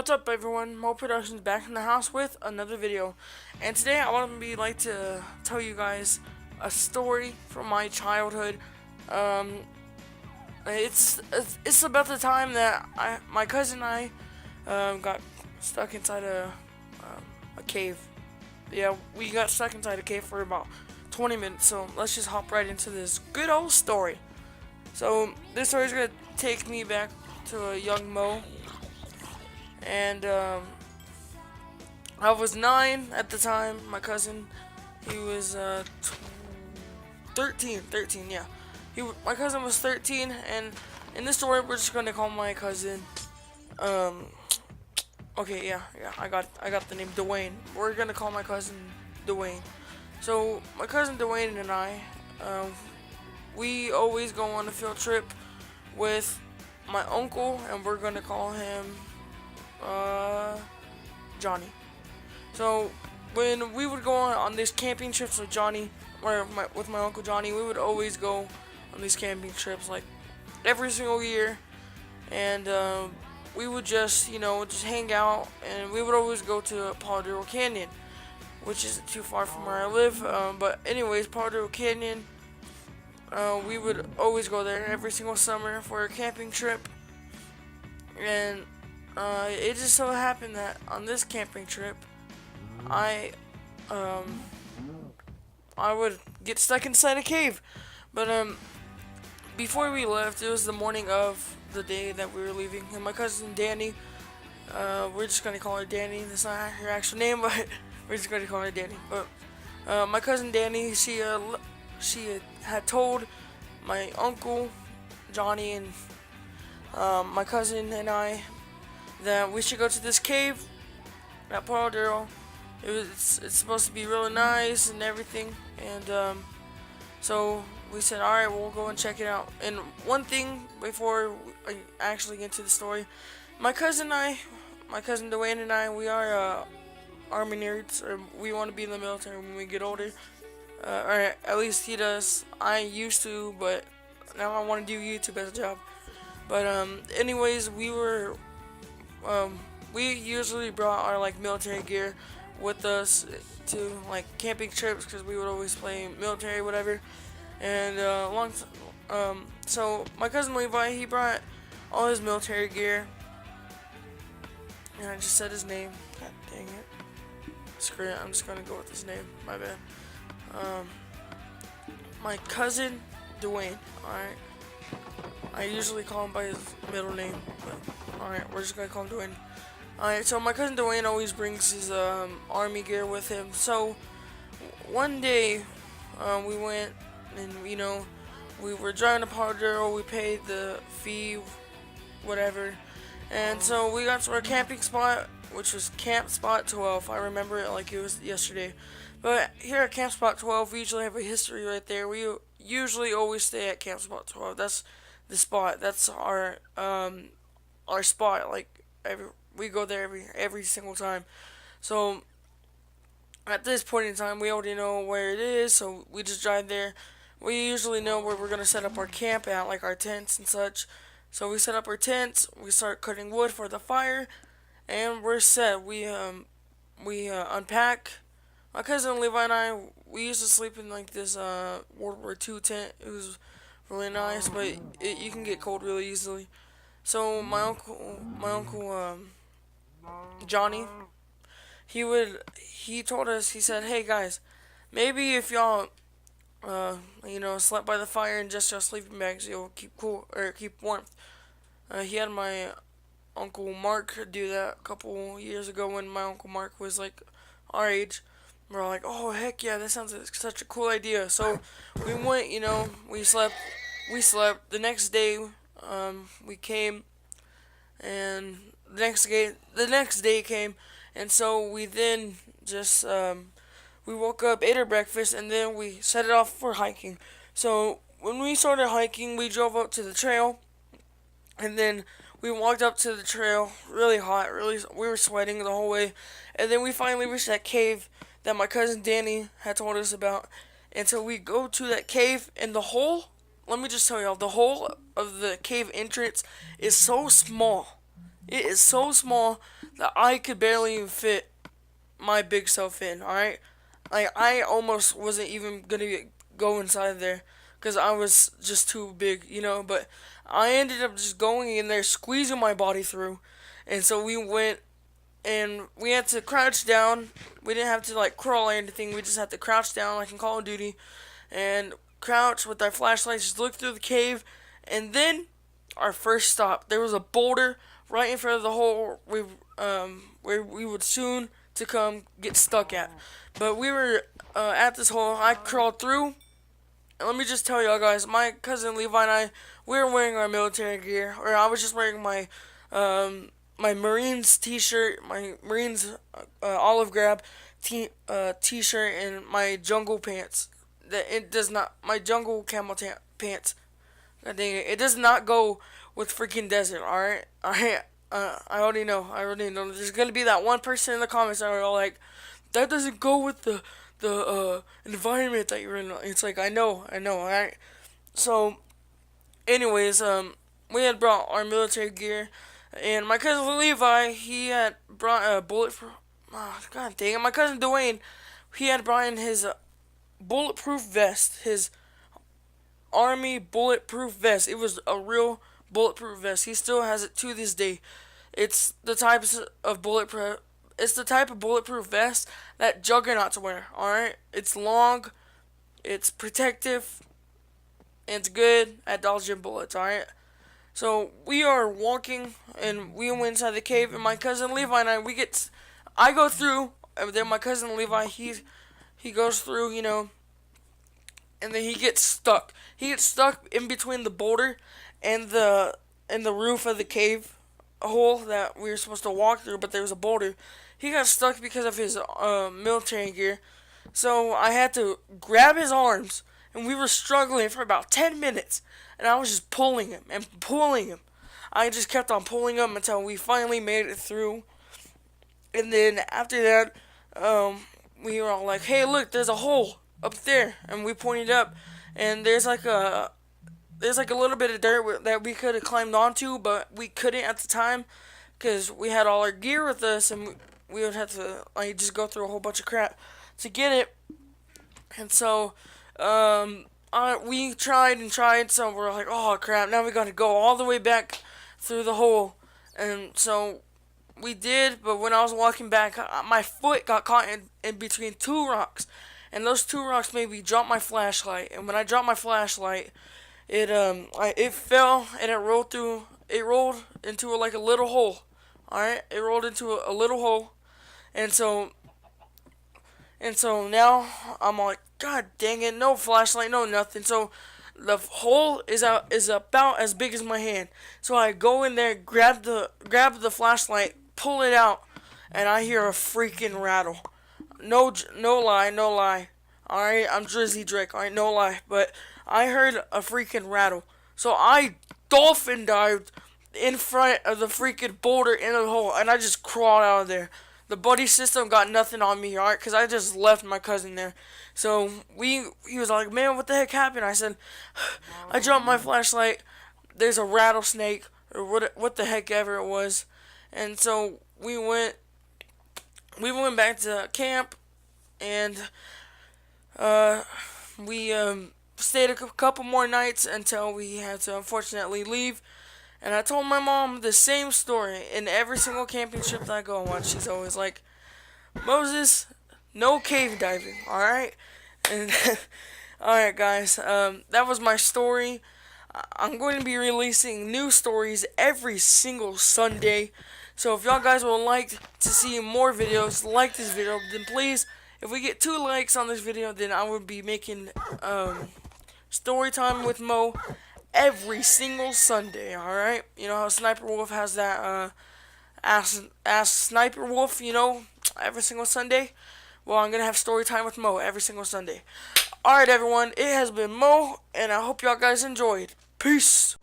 What's up, everyone? Mo Productions back in the house with another video, and today I want to tell you guys a story from my childhood. Um, it's about the time that my cousin and I got stuck inside a cave. Yeah, we got stuck inside a cave for about 20 minutes. So let's just hop right into this good old story. So this story is gonna take me back to a young Mo, and I was 9 at the time. My cousin, he was 13. 13, yeah. My cousin was 13, and in this story, we're just gonna call my cousin. Um, okay, yeah. I got the name Dwayne. We're gonna call my cousin Dwayne. So my cousin Dwayne and I, we always go on a field trip with my uncle, and we're gonna call him Johnny. So when we would go on these camping trips with Johnny, or with my uncle Johnny, we would always go on these camping trips like every single year, and we would just just hang out, and we would always go to Paladero Canyon, which isn't too far from where I live. But anyways, Paladero Canyon, we would always go there every single summer for a camping trip, and it just so happened that on this camping trip, I um I would get stuck inside a cave. But before we left, it was the morning of the day that we were leaving, and my cousin Danny, we're just gonna call her Danny. That's not her actual name, but we're just gonna call her Danny. But my cousin Danny, she had told my uncle Johnny and my cousin and I that we should go to this cave at Paladero. It's supposed to be really nice and everything, and so we said, all right, we'll go and check it out. And one thing before I actually get into the story, my cousin Dwayne and I, we are army nerds. Or we want to be in the military when we get older. Or at least he does. I used to, but now I want to do YouTube as a job. But anyways, we usually brought our military gear with us to camping trips because we would always play military, whatever. And so my cousin Levi, he brought all his military gear, and I just said his name. God dang it! Screw it. I'm just gonna go with his name. My bad. My cousin Dwayne. All right. I usually call him by his middle name, but all right, we're just gonna call him Dwayne. Alright, so my cousin Dwayne always brings his army gear with him. So one day we went, and we were driving to Paladero. We paid the fee, whatever, and so we got to our camping spot, which was Camp Spot 12. I remember it like it was yesterday. But here at Camp Spot 12, we usually have a history right there. We usually always stay at Camp Spot 12. That's the spot. That's our spot. We go there every single time. So at this point in time, we already know where it is, so we just drive there. We usually know where we're gonna set up our camp at, like our tents and such. So we set up our tents. We start cutting wood for the fire, and we're set. We unpack. My cousin Levi and I, we used to sleep in this World War II tent. It was really nice, but you can get cold really easily. So my uncle Johnny, he told us, he said, hey guys, maybe if y'all slept by the fire and just your sleeping bags, you'll keep cool or keep warmth. He had my uncle Mark do that a couple years ago when my uncle Mark was like our age. We're all like, oh heck yeah, that sounds like such a cool idea. So we went, we slept. The next day, we came, and the next day came, and so we then just we woke up, ate our breakfast, and then we set it off for hiking. So when we started hiking, we drove up to the trail, and then we walked up to the trail, really hot, we were sweating the whole way, and then we finally reached that cave that my cousin Danny had told us about. And so we go to that cave, and let me just tell y'all, the hole of the cave entrance is so small. It is so small that I could barely even fit my big self in. All right, like I almost wasn't even gonna go inside there because I was just too big, you know. But I ended up just going in there, squeezing my body through, and so we went and we had to crouch down. We didn't have to like crawl or anything. We just had to crouch down like in Call of Duty, and crouch with our flashlights, just look through the cave, and then our first stop. There was a boulder right in front of the hole where we would soon to come get stuck at. But we were at this hole. I crawled through. And let me just tell y'all guys, my cousin Levi and I, we were wearing our military gear, or I was just wearing my Marines t-shirt, my Marines olive grab t-shirt, and my jungle pants. That it does not, my jungle camel pants. God dang it, it does not go with freaking desert. All right, I already know. I already know. There's gonna be that one person in the comments that are all like, that doesn't go with the environment that you're in. It's like I know. All right. So, anyways, we had brought our military gear, and my cousin Levi, he had brought a bulletproof. Oh, God dang it, my cousin Dwayne, he had brought in his bulletproof vest, his army bulletproof vest. It was a real bulletproof vest. He still has it to this day. It's the types of bulletproof. It's the type of bulletproof vest that Juggernauts wear. All right, it's long, it's protective, and it's good at dodging bullets. All right. So we are walking, and we went inside the cave, and my cousin Levi and I go through, and then my cousin Levi, he goes through, you know, and then he gets stuck. He gets stuck in between the boulder and the roof of the cave hole that we were supposed to walk through, but there was a boulder. He got stuck because of his military gear. So I had to grab his arms, and we were struggling for about 10 minutes, and I was just pulling him and pulling him. I just kept on pulling him until we finally made it through. And then after that, we were all like, "Hey, look, there's a hole up there," and we pointed up, and there's like a little bit of dirt that we could have climbed onto, but we couldn't at the time because we had all our gear with us, and we would have to like just go through a whole bunch of crap to get it. And so, we tried and tried, so we're like, "Oh crap! Now we got to go all the way back through the hole." And so we did, but when I was walking back, my foot got caught in between two rocks, and those two rocks made me drop my flashlight. And when I dropped my flashlight, it fell and it rolled into like a little hole. All right, it rolled into a little hole, and so now I'm like, God dang it, no flashlight, no nothing. So the hole is about as big as my hand. So I go in there, grab the flashlight, pull it out, and I hear a freaking rattle. No lie. All right, I'm Drizzy Drake. All right, no lie, but I heard a freaking rattle. So I dolphin dived in front of the freaking boulder in the hole, and I just crawled out of there. The buddy system got nothing on me, alright, because I just left my cousin there. So he was like, "Man, what the heck happened?" I said, "I dropped my flashlight. There's a rattlesnake, or what the heck ever it was." And so we went back to camp, and we stayed a couple more nights until we had to unfortunately leave. And I told my mom the same story in every single camping trip that I go on. She's always like, "Moses, no cave diving, alright?" And alright, guys, that was my story. I'm going to be releasing new stories every single Sunday. So if y'all guys would like to see more videos like this video, then please, if we get 2 likes on this video, then I will be making story time with Mo every single Sunday, alright? You know how Sniper Wolf has that Ask Sniper Wolf, you know, every single Sunday? Well, I'm gonna have story time with Mo every single Sunday. Alright, everyone, it has been Mo, and I hope y'all guys enjoyed. Peace!